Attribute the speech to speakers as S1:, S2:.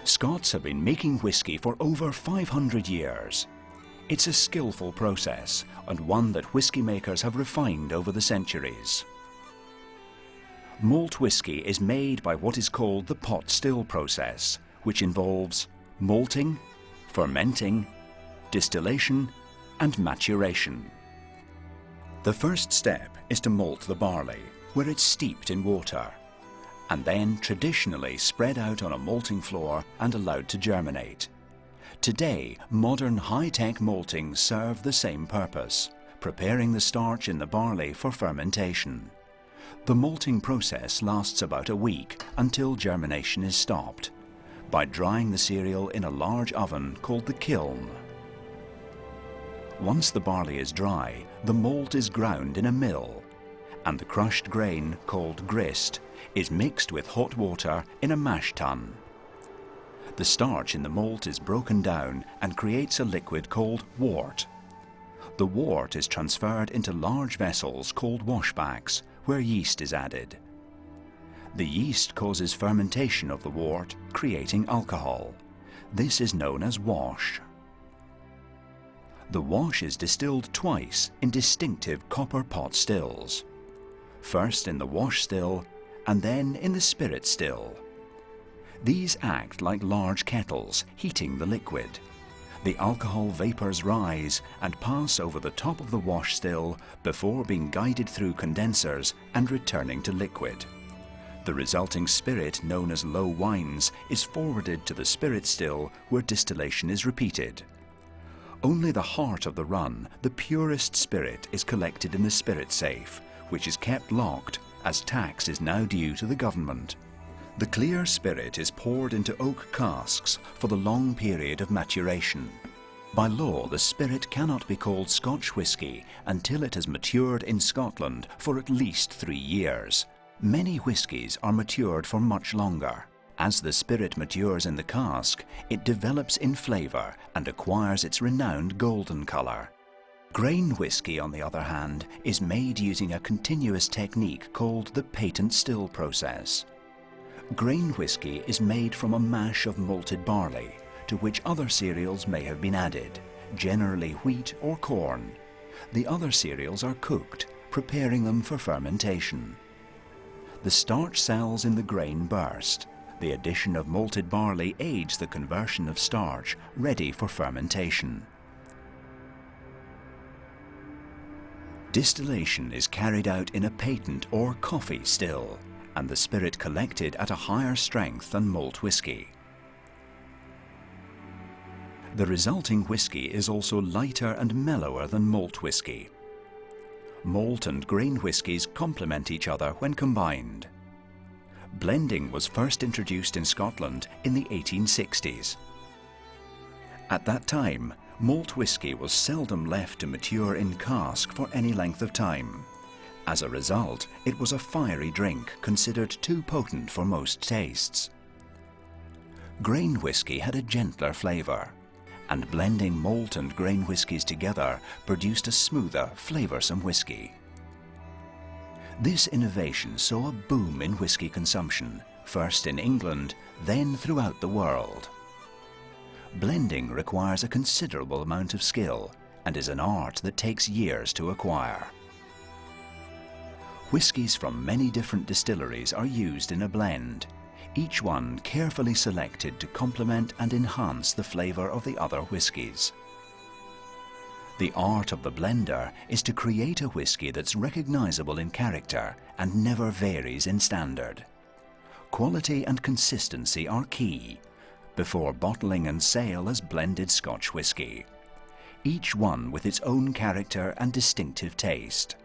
S1: Scots have been making whisky for over 500 years. It's a skillful process and one that whisky makers have refined over the centuries. Malt whisky is made by what is called the pot still process, which involves malting, fermenting, distillation and maturation. The first step is to malt the barley, where it's steeped in water, and then traditionally spread out on a malting floor and allowed to germinate. Today, modern high-tech maltings serve the same purpose, preparing the starch in the barley for fermentation. The malting process lasts about a week until germination is stopped, by drying the cereal in a large oven called the kiln. Once the barley is dry, the malt is ground in a mill, and the crushed grain, called grist, is mixed with hot water in a mash tun. The starch in the malt is broken down and creates a liquid called wort. The wort is transferred into large vessels called washbacks, where yeast is added. The yeast causes fermentation of the wort, creating alcohol. This is known as wash. The wash is distilled twice in distinctive copper pot stills. First in the wash still, and then in the spirit still. These act like large kettles, heating the liquid. The alcohol vapors rise and pass over the top of the wash still before being guided through condensers and returning to liquid. The resulting spirit, known as low wines, is forwarded to the spirit still where distillation is repeated. Only the heart of the run, the purest spirit, is collected in the spirit safe, which is kept locked as tax is now due to the government. The clear spirit is poured into oak casks for the long period of maturation. By law, the spirit cannot be called Scotch whisky until it has matured in Scotland for at least 3 years. Many whiskies are matured for much longer. As the spirit matures in the cask, it develops in flavour and acquires its renowned golden colour. Grain whisky, on the other hand, is made using a continuous technique called the patent still process. Grain whisky is made from a mash of malted barley, to which other cereals may have been added, generally wheat or corn. The other cereals are cooked, preparing them for fermentation. The starch cells in the grain burst. The addition of malted barley aids the conversion of starch, ready for fermentation. Distillation is carried out in a patent or coffee still, and the spirit collected at a higher strength than malt whisky. The resulting whisky is also lighter and mellower than malt whisky. Malt and grain whiskies complement each other when combined. Blending was first introduced in Scotland in the 1860s. At that time, malt whisky was seldom left to mature in cask for any length of time. As a result, it was a fiery drink considered too potent for most tastes. Grain whisky had a gentler flavour, and blending malt and grain whiskies together produced a smoother, flavoursome whisky. This innovation saw a boom in whisky consumption, first in England, then throughout the world. Blending requires a considerable amount of skill and is an art that takes years to acquire. Whiskies from many different distilleries are used in a blend, each one carefully selected to complement and enhance the flavour of the other whiskies. The art of the blender is to create a whisky that's recognisable in character and never varies in standard. Quality and consistency are key before bottling and sale as blended Scotch whisky, each one with its own character and distinctive taste.